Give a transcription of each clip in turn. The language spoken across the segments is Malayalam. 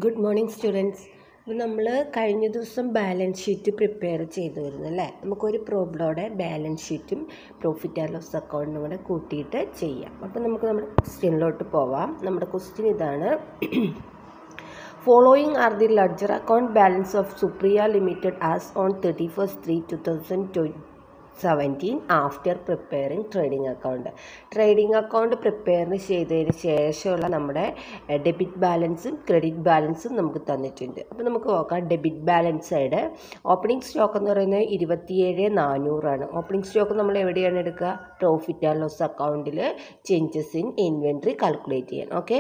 Good morning students. അപ്പോൾ നമ്മൾ കഴിഞ്ഞ ദിവസം ബാലൻസ് ഷീറ്റ് പ്രിപ്പയർ ചെയ്തു വരുന്നു അല്ലേ. നമുക്കൊരു പ്രോബ്ലമോടെ ബാലൻസ് ഷീറ്റും പ്രോഫിറ്റ് ആൻഡ് ലോസ് അക്കൗണ്ടും കൂടെ കൂട്ടിയിട്ട് ചെയ്യാം. അപ്പോൾ നമുക്ക് നമ്മുടെ ക്വസ്റ്റ്യനിലോട്ട് പോവാം. നമ്മുടെ ക്വസ്റ്റ്യൻ ഇതാണ്: following are the ledger account balance of Supriya limited as on 31/3/2017 after preparing trading account. Trading account prepare ചെയ്തതിന് ശേഷമുള്ള നമ്മുടെ ഡെബിറ്റ് ബാലൻസും ക്രെഡിറ്റ് ബാലൻസും നമുക്ക് തന്നിട്ടുണ്ട്. അപ്പോൾ നമുക്ക് നോക്കാം. Debit balance side opening stock എന്ന് പറയുന്നത് 27,400 ഓപ്പണിംഗ് സ്റ്റോക്ക് നമ്മൾ എവിടെയാണ് എടുക്കുക? പ്രോഫിറ്റ് ആൻഡ് ലോസ് അക്കൗണ്ടിൽ ചേഞ്ചസ് ഇൻ ഇൻവെൻട്രി കാൽക്കുലേറ്റ് ചെയ്യാൻ. Okay.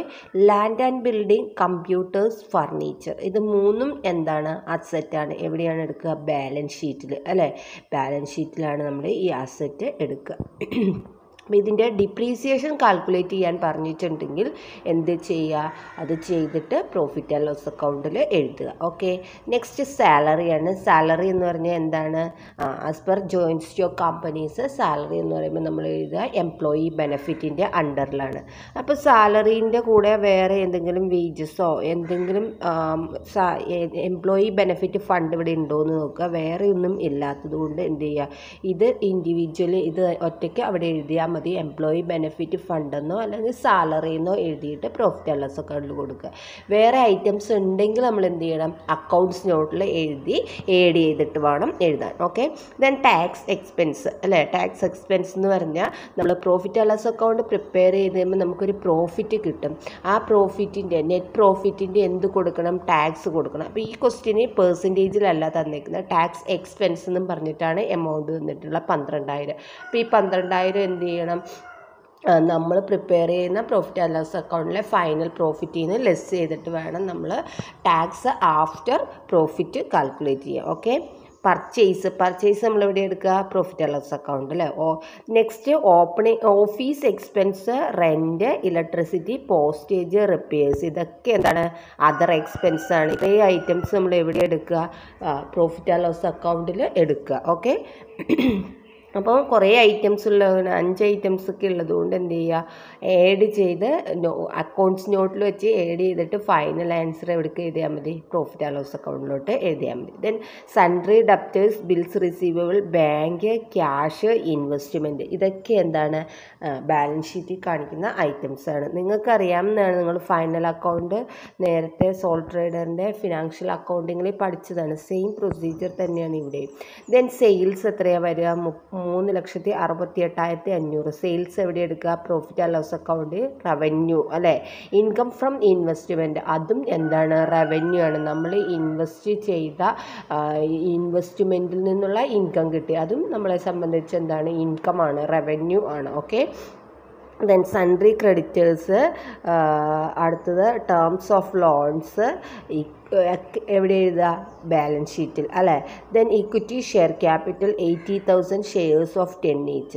Land and building, computers, furniture, ഇത് മൂന്നും എന്താണ്? അസെറ്റാണ്. എവിടെയാണ് എടുക്കുക? ബാലൻസ് ഷീറ്റിൽ അല്ലേ. ബാലൻസ് ഷീറ്റിലാണ് നമ്മൾ ഈ അസറ്റ് എടുക്കുക. അപ്പോൾ ഇതിൻ്റെ ഡിപ്രീസിയേഷൻ കാൽക്കുലേറ്റ് ചെയ്യാൻ പറഞ്ഞിട്ടുണ്ടെങ്കിൽ എന്ത് ചെയ്യുക? അത് ചെയ്തിട്ട് പ്രോഫിറ്റ് ആൻഡ് ലോസ് അക്കൗണ്ടിൽ എഴുതുക. ഓക്കെ. നെക്സ്റ്റ് സാലറിയാണ്. സാലറി എന്ന് പറഞ്ഞാൽ എന്താണ്? As per joint stock companies salary എന്ന് പറയുമ്പോൾ നമ്മൾ എഴുതുക എംപ്ലോയി ബെനിഫിറ്റിൻ്റെ അണ്ടറിലാണ്. അപ്പോൾ സാലറീൻ്റെ കൂടെ വേറെ എന്തെങ്കിലും വേജസോ എന്തെങ്കിലും എംപ്ലോയി ബെനിഫിറ്റ് ഫണ്ട് ഇവിടെ ഉണ്ടോ എന്ന് നോക്കുക. വേറെ ഒന്നും ഇല്ലാത്തത് കൊണ്ട് എന്ത് ചെയ്യുക? ഇത് ഇൻഡിവിജ്വലി ഇത് ഒറ്റയ്ക്ക് അവിടെ എഴുതിയാൽ മതി. എംപ്ലോയി ബെനിഫിറ്റ് ഫണ്ടെന്നോ അല്ലെങ്കിൽ സാലറിന്നോ എഴുതിയിട്ട് പ്രോഫിറ്റ് ആൻഡ് ലോസ് അക്കൗണ്ടിൽ കൊടുക്കുക. വേറെ ഐറ്റംസ് ഉണ്ടെങ്കിൽ നമ്മൾ എന്ത് ചെയ്യണം? അക്കൗണ്ട്സ് നോട്ടിൽ എഴുതി ആഡ് ചെയ്തിട്ട് വേണം എഴുതാൻ. ഓക്കെ. ദെൻ ടാക്സ് എക്സ്പെൻസ് അല്ലേ. ടാക്സ് എക്സ്പെൻസ് എന്ന് പറഞ്ഞാൽ നമ്മൾ profit and loss account prepare ചെയ്ത് കഴിയുമ്പോൾ നമുക്കൊരു പ്രോഫിറ്റ് കിട്ടും. ആ പ്രോഫിറ്റിൻ്റെ നെറ്റ് പ്രോഫിറ്റിൻ്റെ എന്ത് കൊടുക്കണം? ടാക്സ് കൊടുക്കണം. അപ്പോൾ ഈ ക്വസ്റ്റ്യന് പെർസെൻറ്റേജിലല്ല തന്നേക്കുന്നത്, ടാക്സ് എക്സ്പെൻസ് എന്നും പറഞ്ഞിട്ടാണ് എമൗണ്ട് വന്നിട്ടുള്ള 12,000. അപ്പോൾ ഈ 12,000 എന്ത് ചെയ്യണം? നമ്മൾ പ്രിപ്പയർ ചെയ്യുന്ന പ്രോഫിറ്റ് ആൻഡ് ലോസ് അക്കൗണ്ടിലെ ഫൈനൽ പ്രോഫിറ്റിൽ നിന്ന് ലെസ് ചെയ്തിട്ട് വേണം നമ്മൾ ടാക്സ് ആഫ്റ്റർ പ്രോഫിറ്റ് കാൽക്കുലേറ്റ് ചെയ്യുക. ഓക്കെ. പർച്ചേസ് നമ്മൾ എവിടെ എടുക്കുക? പ്രോഫിറ്റ് ആൻഡ് ലോസ് അക്കൗണ്ട് അല്ലേ. Next office expense, rent, electricity, postage, repairs, ഇതൊക്കെ എന്താണ്? അതർ എക്സ്പെൻസ് ആണ്. ഇത്രയും ഐറ്റംസ് നമ്മൾ എവിടെ എടുക്കുക? പ്രോഫിറ്റ് ആൻഡ് ലോസ് അക്കൗണ്ടിൽ എടുക്കുക. ഓക്കെ. അപ്പോൾ കുറേ ഐറ്റംസ് ഉള്ളതാണ്, 5 ഐറ്റംസ് ഒക്കെ ഉള്ളതുകൊണ്ട് എന്ത് ചെയ്യുക? ആഡ് ചെയ്ത് അക്കൗണ്ട്സ് നോട്ടിൽ വെച്ച് ആഡ് ചെയ്തിട്ട് ഫൈനൽ ആൻസർ എവിടേക്ക് എഴുതിയാൽ മതി? പ്രോഫിറ്റ് ആൻഡ് ലോസ് അക്കൗണ്ടിലോട്ട് എഴുതിയാൽ മതി. Then sundry, debtors, bills receivable, bank, cash, investment, ഇതൊക്കെ എന്താണ്? ബാലൻസ് ഷീറ്റിൽ കാണിക്കുന്ന ഐറ്റംസ് ആണ്. നിങ്ങൾക്കറിയാവുന്നതാണ്. നിങ്ങൾ ഫൈനൽ അക്കൗണ്ട് നേരത്തെ സോൾ ട്രേഡറിൻ്റെ ഫിനാൻഷ്യൽ അക്കൗണ്ടിങ്ങിൽ പഠിച്ചതാണ്. സെയിം പ്രൊസീജിയർ തന്നെയാണ് ഇവിടെയും. ദെൻ സെയിൽസ് എത്രയാണ് വരിക? 3,68,500. സെയിൽസ് എവിടെ എടുക്കുക? Profit and loss account. Revenue അല്ലേ. ഇൻകം ഫ്രം ഇൻവെസ്റ്റ്മെൻറ്റ്, അതും എന്താണ്? റവന്യൂ ആണ്. നമ്മൾ ഇൻവെസ്റ്റ് ചെയ്ത ഇൻവെസ്റ്റ്മെൻറ്റിൽ നിന്നുള്ള ഇൻകം കിട്ടി, അതും നമ്മളെ സംബന്ധിച്ച് എന്താണ്? ഇൻകമാണ്, റവന്യൂ ആണ്. ഓക്കെ. ദെൻ സൺട്രി ക്രെഡിറ്റേഴ്സ്, അടുത്തത് ടേംസ് ഓഫ് ലോൺസ്, എവിടെ എഴുതുക? ബാലൻസ് ഷീറ്റിൽ അല്ലേ. Then equity share capital 80,000 shares of 10 each,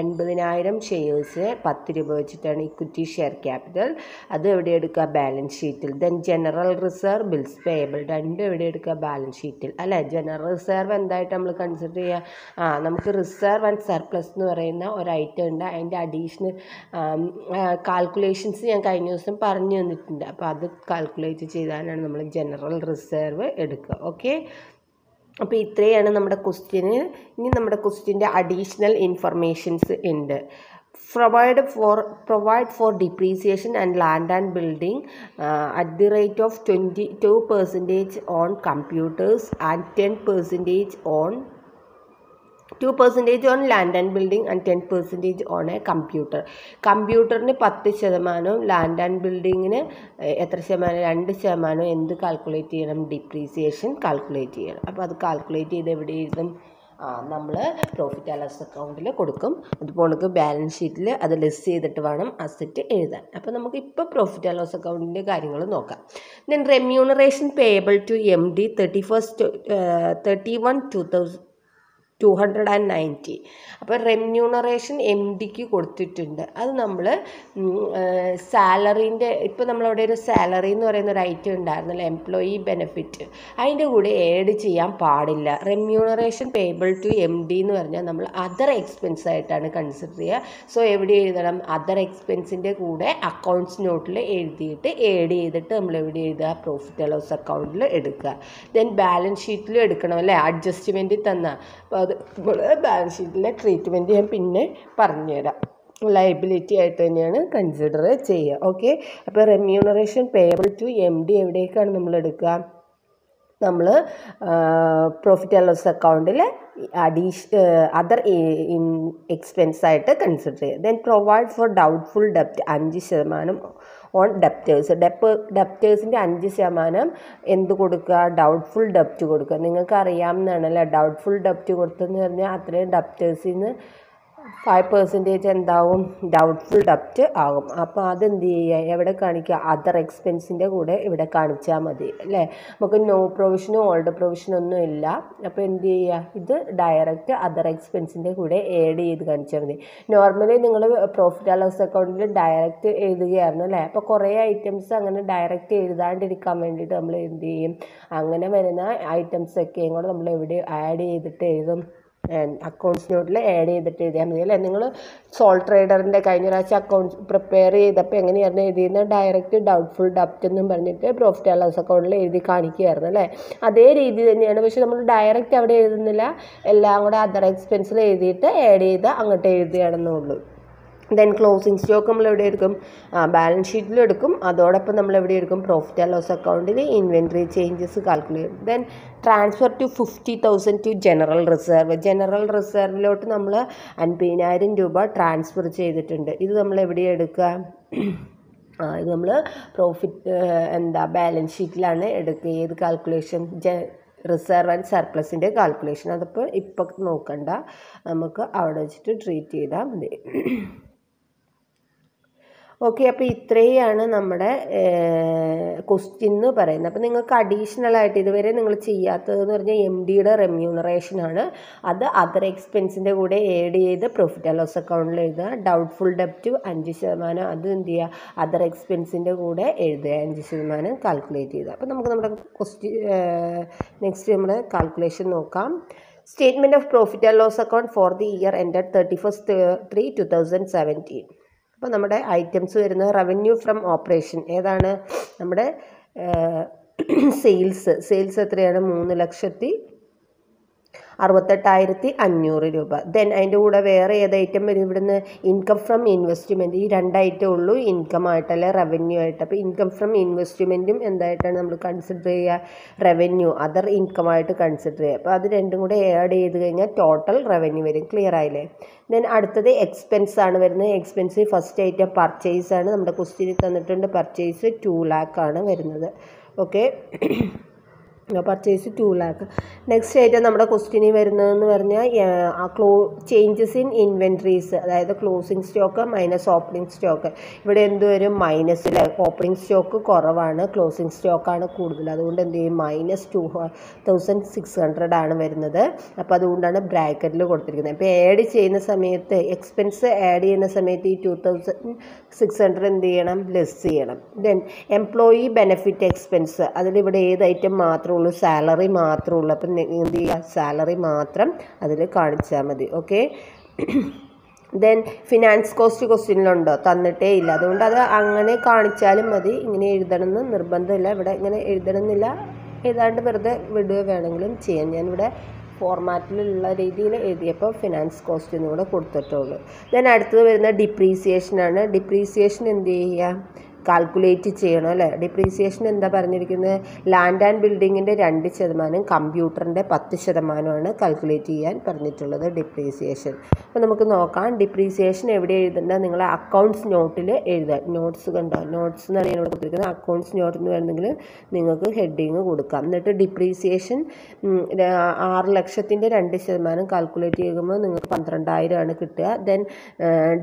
80,000 shares 10 രൂപ വെച്ചിട്ടാണ് ഇക്വിറ്റി ഷെയർ ക്യാപിറ്റൽ. അത് എവിടെ എടുക്കുക? ബാലൻസ് ഷീറ്റിൽ. Then general reserve, bills payable, രണ്ടും എവിടെ എടുക്കുക? ബാലൻസ് ഷീറ്റിൽ അല്ലേ. ജനറൽ റിസർവ് എന്തായിട്ട് നമ്മൾ കൺസിഡർ ചെയ്യുക? നമുക്ക് റിസർവ് ആൻഡ് സർപ്ലസ് എന്ന് പറയുന്ന ഒരു ഐറ്റം ഉണ്ട്. അതിൻ്റെ അഡീഷണൽ കാൽക്കുലേഷൻസ് ഞാൻ കഴിഞ്ഞ ദിവസം പറഞ്ഞു തന്നിട്ടുണ്ട്. അപ്പോൾ അത് കാൽക്കുലേറ്റ് ചെയ്താലാണ് നമ്മൾ ജനറൽ റിസർവ് എടുക്കുക. ഓക്കെ. അപ്പോൾ ഇത്രയാണ് നമ്മുടെ ക്വസ്റ്റ്യന്. ഇനി നമ്മുടെ ക്വസ്റ്റ്യൻ്റെ അഡീഷണൽ ഇൻഫർമേഷൻസ് ഉണ്ട്. Provide for depreciation and land and building at the rate of 22% on computers and 2% on land and building and 10% on a computer. കമ്പ്യൂട്ടറിന് 10%, ലാൻഡ് ആൻഡ് ബിൽഡിങ്ങിന് എത്ര ശതമാനം? 2% എന്ത് കാൽക്കുലേറ്റ് ചെയ്യണം? ഡിപ്രീസിയേഷൻ കാൽക്കുലേറ്റ് ചെയ്യണം. അപ്പോൾ അത് കാൽക്കുലേറ്റ് ചെയ്ത് എവിടെ എഴുതും? നമ്മൾ പ്രോഫിറ്റ് ആൻഡ് ലോസ് അക്കൗണ്ടിൽ കൊടുക്കും. അതുപോലെ ബാലൻസ് ഷീറ്റിൽ അത് ലെസ് ചെയ്തിട്ട് വേണം അസറ്റ് എഴുതാൻ. അപ്പോൾ നമുക്ക് ഇപ്പോൾ പ്രോഫിറ്റ് ആൻഡ് ലോസ് അക്കൗണ്ടിൻ്റെ കാര്യങ്ങൾ നോക്കാം. Then remuneration payable to MD 31/2017 290. അപ്പോൾ റെമ്യൂണറേഷൻ എം ഡിക്ക് കൊടുത്തിട്ടുണ്ട്. അത് നമ്മൾ സാലറീൻ്റെ ഇപ്പോൾ നമ്മളവിടെ ഒരു സാലറി എന്ന് പറയുന്ന ഒരു ഐറ്റം ഉണ്ടായിരുന്നല്ലോ, എംപ്ലോയി ബെനിഫിറ്റ്, അതിൻ്റെ കൂടെ ആഡ് ചെയ്യാൻ പാടില്ല. Remuneration payable to M D എന്ന് പറഞ്ഞാൽ നമ്മൾ അതർ എക്സ്പെൻസ് ആയിട്ടാണ് കൺസിഡർ ചെയ്യുക. സോ എവിടെ എഴുതണം? അതർ എക്സ്പെൻസിൻ്റെ കൂടെ അക്കൗണ്ട്സ് നോട്ടിൽ എഴുതിയിട്ട് ആഡ് ചെയ്തിട്ട് നമ്മൾ എവിടെ എഴുതുക? പ്രോഫിറ്റ് ആൻഡ് ലോസ് അക്കൗണ്ടിൽ എടുക്കുക. ദെൻ ബാലൻസ് ഷീറ്റിലും എടുക്കണം അല്ലേ, അഡ്ജസ്റ്റ്മെൻറ്റ് തന്നാൽ. അപ്പോൾ അത് നമ്മൾ ബാലൻസ് ഷീറ്റിലെ ട്രീറ്റ്മെൻറ്റ് ഞാൻ പിന്നെ പറഞ്ഞുതരാം. ലയബിലിറ്റി ആയിട്ട് തന്നെയാണ് കൺസിഡർ ചെയ്യുക. ഓക്കെ, അപ്പോൾ remuneration payable to M D എവിടേക്കാണ് നമ്മൾ എടുക്കുക? നമ്മൾ പ്രോഫിറ്റ് ആൻഡ് ലോസ് അക്കൗണ്ടിൽ അതർ എക്സ്പെൻസ് ആയിട്ട് കൺസിഡർ ചെയ്യുക. ദെൻ പ്രൊവൈഡ് ഫോർ ഡൗട്ട്ഫുൾ ഡെപ്റ്റ് 5% ഓൺ ഡെപ്റ്റേഴ്സ്. ഡെപ്റ്റേഴ്സിൻ്റെ 5% എന്ത് കൊടുക്കുക? ഡൗട്ട്ഫുൾ ഡെപ്റ്റ് കൊടുക്കുക. നിങ്ങൾക്ക് അറിയാവുന്നതാണല്ലോ, ഡൗട്ട്ഫുൾ ഡെപ്റ്റ് കൊടുത്തെന്ന് പറഞ്ഞാൽ അത്രയും ഡെപ്റ്റേഴ്സിൽ നിന്ന് 5% എന്താവും? ഡൗട്ട്ഫുൾ ഡെപ്റ്റ് ആകും. അപ്പോൾ അതെന്ത് ചെയ്യുക? എവിടെ കാണിക്കുക? അതർ എക്സ്പെൻസിൻ്റെ കൂടെ ഇവിടെ കാണിച്ചാൽ മതി അല്ലേ. നമുക്ക് നോ പ്രൊവിഷനും ഓൾഡ് പ്രൊവിഷനും ഒന്നും ഇല്ല. അപ്പോൾ എന്ത് ചെയ്യുക? ഇത് ഡയറക്റ്റ് അതർ എക്സ്പെൻസിൻ്റെ കൂടെ ആഡ് ചെയ്ത് കാണിച്ചാൽ മതി. നോർമലി നിങ്ങൾ പ്രോഫിറ്റ് ആൻഡ് ലോസ് അക്കൗണ്ടിൽ ഡയറക്റ്റ് എഴുതുകയായിരുന്നു അല്ലേ. അപ്പോൾ കുറേ ഐറ്റംസ് അങ്ങനെ ഡയറക്റ്റ് എഴുതാണ്ടിരിക്കാൻ വേണ്ടിയിട്ട് നമ്മൾ എന്ത് ചെയ്യും? അങ്ങനെ വരുന്ന ഐറ്റംസൊക്കെയും കൂടെ നമ്മൾ എവിടെ ആഡ് ചെയ്തിട്ട് എഴുതും? അക്കൗണ്ട്സ് നോട്ടിൽ ആഡ് ചെയ്തിട്ട് എഴുതിയാൽ മതി അല്ലേ. നിങ്ങൾ സോൾ ട്രേഡറിൻ്റെ കഴിഞ്ഞ പ്രാവശ്യം അക്കൗണ്ട്സ് പ്രിപ്പയർ ചെയ്തപ്പോൾ എങ്ങനെയായിരുന്നു എഴുതിയിരുന്നത്? ഡയറക്റ്റ് ഡൗട്ട്ഫുൾ ഡെപ്റ്റ് എന്നും പറഞ്ഞിട്ട് പ്രോഫിറ്റ് ആൻഡ് ലോസ് അക്കൗണ്ടിൽ എഴുതി കാണിക്കുകയായിരുന്നു അല്ലേ. അതേ രീതി തന്നെയാണ്, പക്ഷെ നമ്മൾ ഡയറക്റ്റ് അവിടെ എഴുതുന്നില്ല, എല്ലാം കൂടെ അതർ എക്സ്പെൻസിൽ എഴുതിയിട്ട് ആഡ് ചെയ്ത് അങ്ങോട്ട് എഴുതുകയാണെന്നുള്ളൂ. ദെൻ ക്ലോസിംഗ് സ്റ്റോക്ക് നമ്മൾ എവിടെ എടുക്കും? ബാലൻസ് ഷീറ്റിലും എടുക്കും. അതോടൊപ്പം നമ്മൾ എവിടെ എടുക്കും? പ്രോഫിറ്റ് ആൻഡ് ലോസ് അക്കൗണ്ടിൽ inventory changes calculate. Then transfer to 50,000 to general reserve. General റിസർവിലോട്ട് നമ്മൾ 50,000 രൂപ ട്രാൻസ്ഫർ ചെയ്തിട്ടുണ്ട്. ഇത് നമ്മൾ എവിടെ എടുക്കുക? ഇത് നമ്മൾ പ്രോഫിറ്റ് ബാലൻസ് ഷീറ്റിലാണ് എടുക്കുക. ഏത് കാൽക്കുലേഷൻ? റിസർവ് ആൻഡ് സർപ്ലസിൻ്റെ കാൽക്കുലേഷൻ. അതിപ്പോൾ ഇപ്പം നോക്കണ്ട, നമുക്ക് അവിടെ വെച്ചിട്ട് ട്രീറ്റ് ചെയ്താൽ മതി. ഓക്കെ, അപ്പോൾ ഇത്രയാണ് നമ്മുടെ ക്വസ്റ്റ്യൻ എന്ന് പറയുന്നത്. അപ്പോൾ നിങ്ങൾക്ക് അഡീഷണലായിട്ട് ഇതുവരെ നിങ്ങൾ ചെയ്യാത്തതെന്ന് പറഞ്ഞാൽ എം ഡിയുടെ റെമ്യൂണറേഷനാണ്. അത് അതർ എക്സ്പെൻസിൻ്റെ കൂടെ ആഡ് ചെയ്ത് പ്രോഫിറ്റ് ആൻഡ് ലോസ് അക്കൗണ്ടിൽ എഴുതുക. ഡൗട്ട്ഫുൾ ഡെപ്റ്റ് 5%, അത് എന്ത് ചെയ്യുക? അതർ എക്സ്പെൻസിൻ്റെ കൂടെ എഴുതുക, 5% കാൽക്കുലേറ്റ് ചെയ്യുക. അപ്പോൾ നമുക്ക് നമ്മുടെ നെക്സ്റ്റ് നമ്മുടെ കാൽക്കുലേഷൻ നോക്കാം. Statement of profit and loss account for the year ended 31/3/2017. അപ്പോൾ നമ്മുടെ ഐറ്റംസ് വരുന്നത് റവന്യൂ ഫ്രം ഓപ്പറേഷൻ ഏതാണ്? നമ്മുടെ സെയിൽസ് എത്രയാണ്? 3,68,500 രൂപ. ദെൻ അതിൻ്റെ കൂടെ വേറെ ഏത് ഐറ്റം വരും? ഇവിടുന്ന് ഇൻകം ഫ്രം ഇൻവെസ്റ്റ്മെൻറ്റ്. ഈ 2 ഐറ്റം ഉള്ളൂ ഇൻകം ആയിട്ടല്ല റവന്യൂ ആയിട്ട്. അപ്പോൾ ഇൻകം ഫ്രം ഇൻവെസ്റ്റ്മെൻറ്റും എന്തായിട്ടാണ് നമ്മൾ കൺസിഡർ ചെയ്യുക? റവന്യൂ, അതർ ഇൻകം ആയിട്ട് കൺസിഡർ ചെയ്യുക. അപ്പോൾ അത് രണ്ടും കൂടെ ആഡ് ചെയ്ത് കഴിഞ്ഞാൽ ടോട്ടൽ റവന്യൂ വരും. ക്ലിയർ ആയില്ലേ? ദെൻ അടുത്തത് എക്സ്പെൻസ് ആണ് വരുന്നത്. എക്സ്പെൻസ് ഫസ്റ്റ് ഐറ്റം പർച്ചേസ് ആണ്. നമ്മുടെ ക്വസ്റ്റ്യനിൽ തന്നിട്ടുണ്ട് പർച്ചേസ് 2 lakh ആണ് വരുന്നത്. Okay, purchase 2 lakh. Next item നമ്മുടെ ക്വസ്റ്റ്യനിൽ വരുന്നതെന്ന് പറഞ്ഞാൽ ചേഞ്ചസ് ഇൻ ഇൻവെൻട്രീസ്, അതായത് closing stock minus opening stock. ഇവിടെ എന്ത് വരും? മൈനസിൽ. ഓപ്പണിംഗ് സ്റ്റോക്ക് കുറവാണ്, ക്ലോസിംഗ് സ്റ്റോക്കാണ് കൂടുതൽ. അതുകൊണ്ട് എന്ത് ചെയ്യും? -2,600 ആണ് വരുന്നത്. അപ്പോൾ അതുകൊണ്ടാണ് ബ്രാക്കറ്റിൽ കൊടുത്തിരിക്കുന്നത്. അപ്പോൾ ആഡ് ചെയ്യുന്ന സമയത്ത് എക്സ്പെൻസ് ആഡ് ചെയ്യുന്ന സമയത്ത് ഈ 2,600 എന്ത് ചെയ്യണം? ലെസ് ചെയ്യണം. ദെൻ എംപ്ലോയി ബെനിഫിറ്റ് എക്സ്പെൻസ്, അതിലിവിടെ ഏത് ഐറ്റം മാത്രമേ ഉള്ളൂ? സാലറി മാത്രമേ ഉള്ളൂ. അപ്പം എന്ത് ചെയ്യുക? സാലറി മാത്രം അതിൽ കാണിച്ചാൽ മതി. ഓക്കെ, ദെൻ ഫിനാൻസ് കോസ്റ്റ് ക്വസ്റ്റ്യനിലുണ്ടോ? തന്നിട്ടേ ഇല്ല. അതുകൊണ്ട് അത് അങ്ങനെ കാണിച്ചാലും മതി, ഇങ്ങനെ എഴുതണമെന്ന് നിർബന്ധമില്ല. ഇവിടെ ഇങ്ങനെ എഴുതണമെന്നില്ല, ഏതാണ്ട് വെറുതെ വിടുക വേണമെങ്കിലും ചെയ്യാം. ഞാനിവിടെ ഫോർമാറ്റിലുള്ള രീതിയിൽ എഴുതിയപ്പോൾ ഫിനാൻസ് കോസ്റ്റ് എന്നും കൂടെ കൊടുത്തിട്ടുള്ളൂ. ദെൻ അടുത്തത് വരുന്ന ഡിപ്രീസിയേഷനാണ്. ഡിപ്രീസിയേഷൻ എന്ത് ചെയ്യുക? കാൽക്കുലേറ്റ് ചെയ്യണം അല്ലേ. ഡിപ്രീസിയേഷൻ എന്താ പറഞ്ഞിരിക്കുന്നത്? ലാൻഡ് ആൻഡ് ബിൽഡിങ്ങിൻ്റെ 2%, കമ്പ്യൂട്ടറിൻ്റെ 10%ആണ് കാൽക്കുലേറ്റ് ചെയ്യാൻ പറഞ്ഞിട്ടുള്ളത് ഡിപ്രീസിയേഷൻ. അപ്പോൾ നമുക്ക് നോക്കാം. ഡിപ്രീസിയേഷൻ എവിടെ എഴുതേണ്ട? നിങ്ങൾ അക്കൗണ്ട്സ് നോട്ടിൽ എഴുതുക. നോട്ട്സ് കണ്ടോ? നോട്ട്സ് എന്നാണ് എന്നോട് കൊടുത്തിരിക്കുന്നത്. അക്കൗണ്ട്സ് നോട്ട് എന്ന് വേണമെങ്കിൽ നിങ്ങൾക്ക് ഹെഡിങ് കൊടുക്കാം. എന്നിട്ട് ഡിപ്രീസിയേഷൻ 6 ലക്ഷത്തിൻ്റെ 2% കാൽക്കുലേറ്റ് ചെയ്യുമ്പോൾ നിങ്ങൾക്ക് 12,000 ആണ് കിട്ടുക. ദെൻ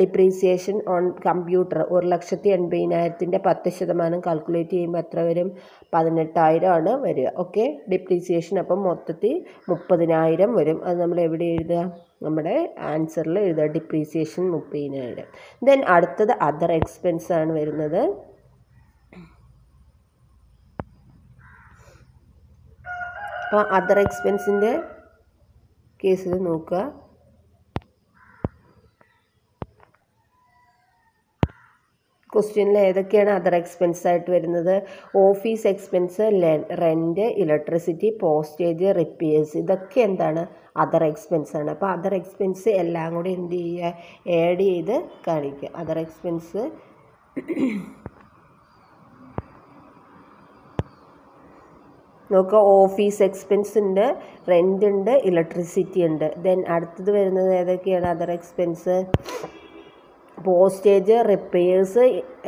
ഡിപ്രീസിയേഷൻ ഓൺ കമ്പ്യൂട്ടർ 1,80,000 അതിൻ്റെ 10% കാൽക്കുലേറ്റ് ചെയ്യുമ്പോൾ എത്ര വരും? 18,000 ആണ് വരിക. ഓക്കെ, ഡിപ്രീസിയേഷൻ അപ്പം മൊത്തത്തിൽ 30,000 വരും. അത് നമ്മൾ എവിടെ എഴുതുക? നമ്മുടെ ആൻസറിൽ എഴുതുക, ഡിപ്രീസിയേഷൻ 30,000. ദെൻ അടുത്തത് അതർ എക്സ്പെൻസ് ആണ് വരുന്നത്. അപ്പോൾ അതർ എക്സ്പെൻസിൻ്റെ കേസിൽ നോക്കുക. ക്വസ്റ്റ്യനിൽ ഏതൊക്കെയാണ് അതർ എക്സ്പെൻസ് ആയിട്ട് വരുന്നത്? Office expense, rent, electricity, postage, repairs, ഇതൊക്കെ എന്താണ്? അതർ എക്സ്പെൻസ് ആണ്. അപ്പോൾ അതർ എക്സ്പെൻസ് എല്ലാം കൂടി എന്ത് ചെയ്യുക? ആഡ് ചെയ്ത് കാണിക്കുക. അതർ എക്സ്പെൻസ് നോക്കുക, ഓഫീസ് എക്സ്പെൻസ് ഉണ്ട്, റെൻ്റ് ഉണ്ട്, ഇലക്ട്രിസിറ്റി ഉണ്ട്. ദെൻ അടുത്തത് വരുന്നത് ഏതൊക്കെയാണ് അതർ എക്സ്പെൻസ്? പോസ്റ്റേജ്, റിപ്പയേഴ്സ്,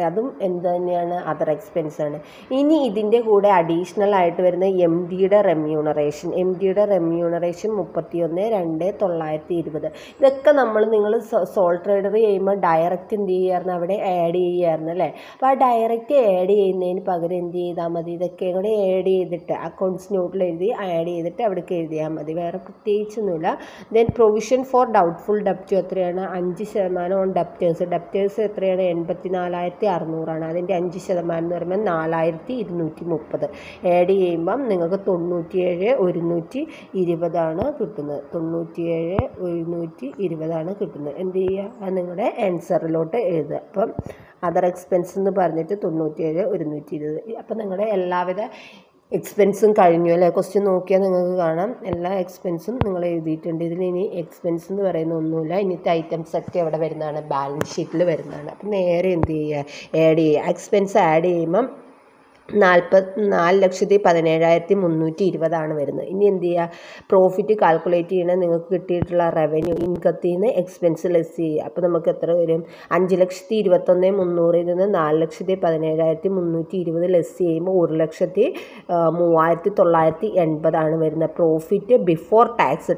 അതും എന്ത് തന്നെയാണ്? അതർ എക്സ്പെൻസ് ആണ്. ഇനി ഇതിൻ്റെ കൂടെ അഡീഷണൽ ആയിട്ട് വരുന്ന എം ഡിയുടെ റെമ്യൂണറേഷൻ. എം ഡിയുടെ റെമ്യൂണറേഷൻ 31,920. ഇതൊക്കെ നിങ്ങൾ സോൾ ട്രേഡർ ചെയ്യുമ്പോൾ ഡയറക്റ്റ് എന്ത് ചെയ്യുമായിരുന്നു? അവിടെ ആഡ് ചെയ്യുമായിരുന്നു അല്ലേ? അപ്പോൾ ആ ഡയറക്റ്റ് ആഡ് ചെയ്യുന്നതിന് പകരം എന്ത് ചെയ്താൽ മതി? ഇതൊക്കെ കൂടെ ആഡ് ചെയ്തിട്ട് അക്കൗണ്ട്സ് നോട്ടിൽ എഴുതി ആഡ് ചെയ്തിട്ട് അവിടേക്ക് എഴുതിയാൽ മതി, വേറെ പ്രത്യേകിച്ചൊന്നുമില്ല. ദെൻ പ്രൊവിഷൻ ഫോർ ഡൗട്ട്ഫുൾ ഡെപ്റ്റ് എത്രയാണ്? 5% ഓൺ ഡെപ്റ്റേഴ്സ്. ഡെപ്റ്റേഴ്സ് എത്രയാണ്? 84,600 അതിൻ്റെ 5% എന്ന് പറയുമ്പോൾ 4,230. ആഡ് ചെയ്യുമ്പം നിങ്ങൾക്ക് 97,120 കിട്ടുന്നത്. 97,120 കിട്ടുന്നത്. എന്ത് ചെയ്യുക? അത് നിങ്ങളുടെ ആൻസറിലോട്ട് എഴുതുക. അപ്പം അതർ എക്സ്പെൻസ് എന്ന് പറഞ്ഞിട്ട് 97,120. അപ്പം നിങ്ങളുടെ എല്ലാവിധ എക്സ്പെൻസും കഴിഞ്ഞു അല്ലേ? ക്വസ്റ്റ്യൻ നോക്കിയാൽ നിങ്ങൾക്ക് കാണാം എല്ലാ എക്സ്പെൻസും നിങ്ങൾ എഴുതിയിട്ടുണ്ട്. ഇതിൽ ഇനി എക്സ്പെൻസ് എന്ന് പറയുന്ന ഒന്നുമില്ല. ഇനിത്തെ ഐറ്റംസ് ഒക്കെ ഇവിടെ വരുന്നതാണ്, ബാലൻസ് ഷീറ്റിൽ വരുന്നതാണ്. അപ്പം നേരെ എന്ത് ചെയ്യുക? ആഡ് ചെയ്യുക. എക്സ്പെൻസ് ആഡ് ചെയ്യുമ്പം 4,17,320 വരുന്നത്. ഇനി എന്ത് ചെയ്യുക? പ്രോഫിറ്റ് കാൽക്കുലേറ്റ് ചെയ്യണത് നിങ്ങൾക്ക് കിട്ടിയിട്ടുള്ള റവന്യൂ ഇൻകത്തിൽ നിന്ന് എക്സ്പെൻസ് ലെസ് ചെയ്യുക. അപ്പോൾ നമുക്ക് എത്ര വരും? 5,21,300 നിന്ന് 4,17,320 ലെസ് ചെയ്യുമ്പോൾ 1,03,980 വരുന്നത്. പ്രോഫിറ്റ് ബിഫോർ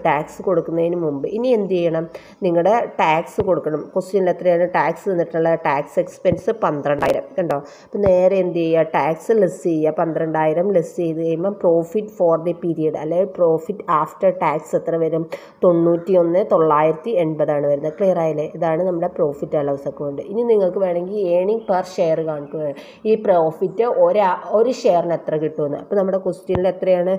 ടാക്സ് കൊടുക്കുന്നതിന് മുമ്പ്. ഇനി എന്ത് ചെയ്യണം? നിങ്ങളുടെ ടാക്സ് കൊടുക്കണം. ക്വസ്റ്റ്യനിൽ എത്രയാണ് ടാക്സ് തന്നിട്ടുള്ള? ടാക്സ് എക്സ്പെൻസ് 12,000 കണ്ടോ? അപ്പോൾ നേരെ എന്ത് ചെയ്യുക? ടാക്സ് ലെസ് ചെയ്യുക. 12,000 ലെസ് ചെയ്ത് കഴിയുമ്പോൾ പ്രോഫിറ്റ് ഫോർ ദി പീരീഡ് അല്ലെങ്കിൽ പ്രോഫിറ്റ് ആഫ്റ്റർ ടാക്സ് എത്ര വരും? 91,980 വരുന്നത്. ക്ലിയർ ആയില്ലേ? ഇതാണ് നമ്മുടെ പ്രോഫിറ്റ് ആൻഡ് ലോസ് അക്കൗണ്ട്. ഇനി നിങ്ങൾക്ക് വേണമെങ്കിൽ ഏണിംഗ് പെർ ഷെയർ കാണിക്കുക, ഈ പ്രോഫിറ്റ് ഒരു ഷെയറിന് എത്ര കിട്ടുമെന്ന്. അപ്പോൾ നമ്മുടെ ക്വസ്റ്റ്യനിൽ എത്രയാണ്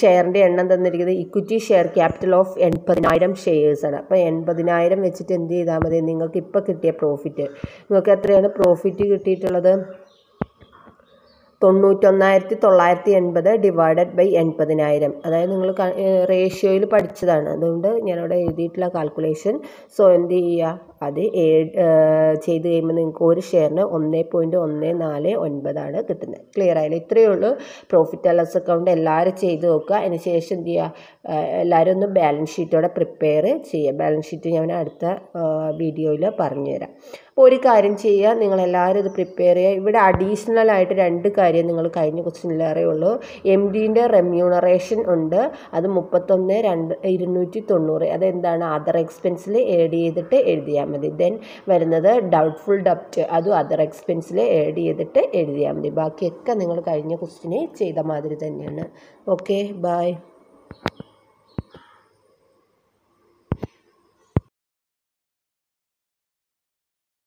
ഷെയറിൻ്റെ എണ്ണം തന്നിരിക്കുന്നത്? Equity share capital of 80,000 ഷെയർസാണ്. അപ്പോൾ 80,000 വെച്ചിട്ട് എന്ത് ചെയ്താൽ മതി? നിങ്ങൾക്ക് ഇപ്പോൾ കിട്ടിയ പ്രോഫിറ്റ്, നിങ്ങൾക്ക് എത്രയാണ് പ്രോഫിറ്റ് കിട്ടിയിട്ടുള്ളത്? 91,980 ഡിവൈഡഡ് ബൈ 80,000. അതായത് നിങ്ങൾ റേഷ്യോയിൽ പഠിച്ചതാണ്, അതുകൊണ്ട് ഞാനവിടെ എഴുതിയിട്ടുള്ള കാൽക്കുലേഷൻ. സോ എന്ത് ചെയ്യുക? അത് ചെയ്ത് കഴിയുമ്പോൾ നിങ്ങൾക്ക് ഒരു ഷെയറിന് 1.149 കിട്ടുന്നത്. ക്ലിയർ ആയില്ല? ഇത്രയേ ഉള്ളൂ പ്രോഫിറ്റ് ആൻഡ് ലോസ് അക്കൗണ്ട്. എല്ലാവരും ചെയ്ത് നോക്കുക. അതിന് ശേഷം എന്ത് ചെയ്യുക? എല്ലാവരും ഒന്ന് ബാലൻസ് ഷീറ്റോടെ പ്രിപ്പയർ ചെയ്യുക. ബാലൻസ് ഷീറ്റ് ഞാൻ അടുത്ത വീഡിയോയിൽ പറഞ്ഞുതരാം. അപ്പോൾ ഒരു കാര്യം ചെയ്യുക, നിങ്ങളെല്ലാവരും ഇത് പ്രിപ്പയർ ചെയ്യുക. ഇവിടെ അഡീഷണൽ ആയിട്ട് 2 കാര്യം നിങ്ങൾ കഴിഞ്ഞ ക്വസ്റ്റ്യനിലേറെ ഉള്ളൂ. എം ഡിൻ്റെ റെമ്യൂണറേഷൻ ഉണ്ട്, അത് 31,290. അതെന്താണ്? അതർ എക്സ്പെൻസിൽ ആഡ് ചെയ്തിട്ട് എഴുതിയാൽ മതി. ദെൻ വരുന്നത് ഡൗട്ട്ഫുൾ ഡെപ്റ്റ്, അതും അതർ എക്സ്പെൻസിൽ ആഡ് ചെയ്തിട്ട് എഴുതിയാൽ മതി. ബാക്കിയൊക്കെ നിങ്ങൾ കഴിഞ്ഞ ക്വസ്റ്റ്യനെ ചെയ്ത മാതിരി തന്നെയാണ്. Okay, by.